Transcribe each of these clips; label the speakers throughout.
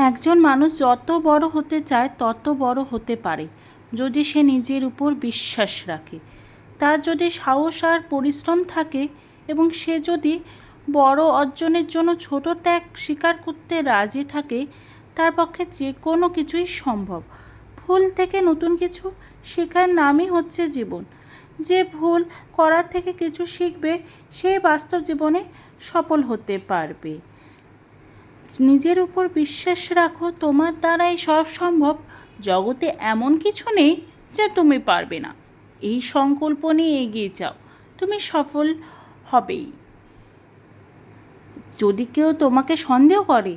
Speaker 1: একজন মানুষ যত বড় হতে চায় তত বড় হতে পারে যদি সে নিজের উপর বিশ্বাস রাখে, তার যদি সাহস আর পরিশ্রম থাকে এবং সে যদি বড় অর্জনের জন্য ছোট ত্যাগ স্বীকার করতে রাজি থাকে, তার পক্ষে যে কোনো কিছুই সম্ভব। ভুল থেকে নতুন কিছু শেখার নামই হচ্ছে জীবন। যে ভুল করার থেকে কিছু শিখবে সে বাস্তব জীবনে সফল হতে পারবে। নিজের উপর বিশ্বাস রাখো, তোমার দ্বারাই সব সম্ভব। জগতে এমন কিছু নেই যে তুমি পারবে না। এই সংকল্প নিয়ে এগিয়ে যাও, তুমি সফল হবেই। যদি কেউ তোমাকে সন্দেহ করে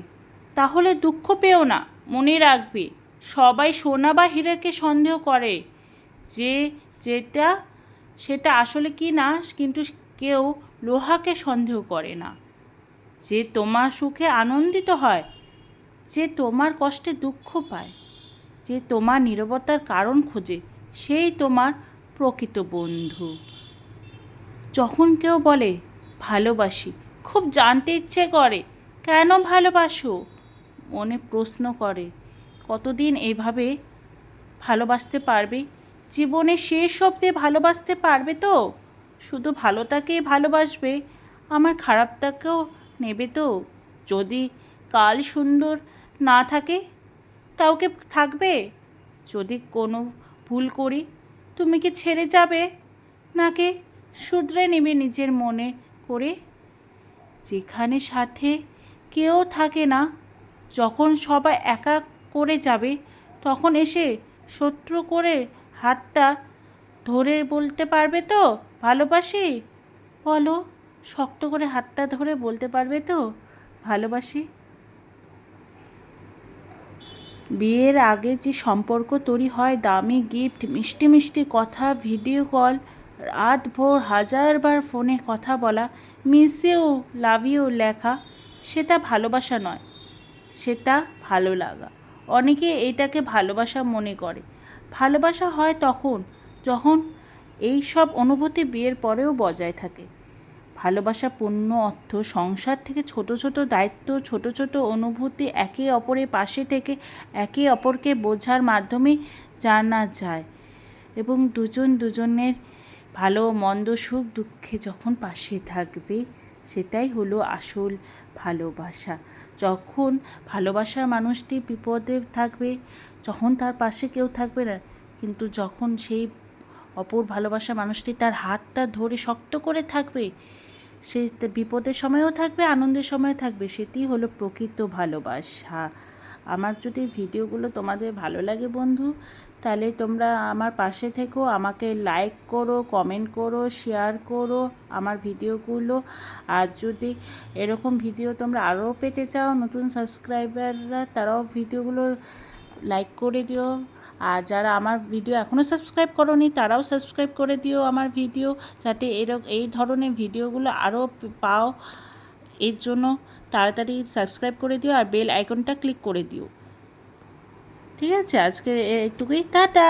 Speaker 1: তাহলে দুঃখ পেও না, মনে রাখবে সবাই সোনা বা হীরাকে সন্দেহ করে যে যেটা সেটা আসলে কি না, কিন্তু কেউ লোহাকে সন্দেহ করে না। যে তোমার সুখে আনন্দিত হয়, যে তোমার কষ্টে দুঃখ পায়, যে তোমার নীরবতার কারণ খোঁজে, সেই তোমার প্রকৃত বন্ধু। যখন কেউ বলে ভালোবাসি, খুব জানতে ইচ্ছে করে কেন ভালোবাসো, মনে প্রশ্ন করে কতদিন এইভাবে ভালোবাসতে পারবে? জীবনে শেষ অবধি ভালোবাসতে পারবে তো? শুধু ভালোটাকেই ভালোবাসবে, আমার খারাপটাকেও নেবে তো? যদি কাল সুন্দর না থাকে তাও কি থাকবে? যদি কোনো ভুল করি তুমি কি ছেড়ে যাবে, নাকি শুধরে নেবে নিজের মনে করে? যেখানে সাথে কেউ থাকে না, যখন সবাই একা করে যাবে, তখন এসে শত্রু করে হাতটা ধরে বলতে পারবে তো ভালোবাসি? বলো, শক্ত করে হাতটা ধরে বলতে পারবে তো ভালোবাসি? বিয়ের আগে যে সম্পর্ক তৈরি হয়, দামি গিফট, মিষ্টি মিষ্টি কথা, ভিডিও কল, রাতভর হাজারবার ফোনে কথা বলা, মিস ইউ, লাভ ইউ লেখা, সেটা ভালোবাসা নয়, সেটা ভালো লাগা। অনেকে এটাকে ভালোবাসা মনে করে। ভালোবাসা হয় তখন যখন এই সব অনুভূতি বিয়ের পরেও বজায় থাকে। ভালোবাসা পূর্ণ অর্থ সংসার থেকে ছোট ছোট দায়িত্ব, ছোট ছোট অনুভূতি একে অপরের পাশে থেকে একে অপরকে বোঝার মাধ্যমে জানা যায়, এবং দুজনের ভালো মন্দ সুখ দুঃখে যখন পাশে থাকবে, সেটাই হলো আসল ভালোবাসা। যখন ভালোবাসার মানুষটি বিপদে থাকবে, যখন তার পাশে কেউ থাকবে না, কিন্তু যখন সেই অপর ভালোবাসা মানুষটি তার হাতটা ধরে শক্ত করে থাকবে, সে বিপদের সময়ও থাকবে, আনন্দের সময়ও থাকবে, সেটি হলো প্রকৃত ভালোবাসা। আমার যদি ভিডিওগুলো তোমাদের ভালো লাগে বন্ধু, তাহলে তোমরা আমার পাশে থেকো, আমাকে লাইক করো, কমেন্ট করো, শেয়ার করো আমার ভিডিওগুলো। আর যদি এরকম ভিডিও তোমরা আরও পেতে চাও, নতুন সাবস্ক্রাইবাররা তারাও ভিডিওগুলো লাইক করে দিও। আর যারা আমার ভিডিও এখনও সাবস্ক্রাইব করোনি তারাও সাবস্ক্রাইব করে দিও আমার ভিডিও, যাতে এই ধরনের ভিডিওগুলো আরও পাও। এর জন্য তাড়াতাড়ি সাবস্ক্রাইব করে দিও আর বেল আইকনটা ক্লিক করে দিও। ঠিক আছে, আজকে এটুকুই, টাটা।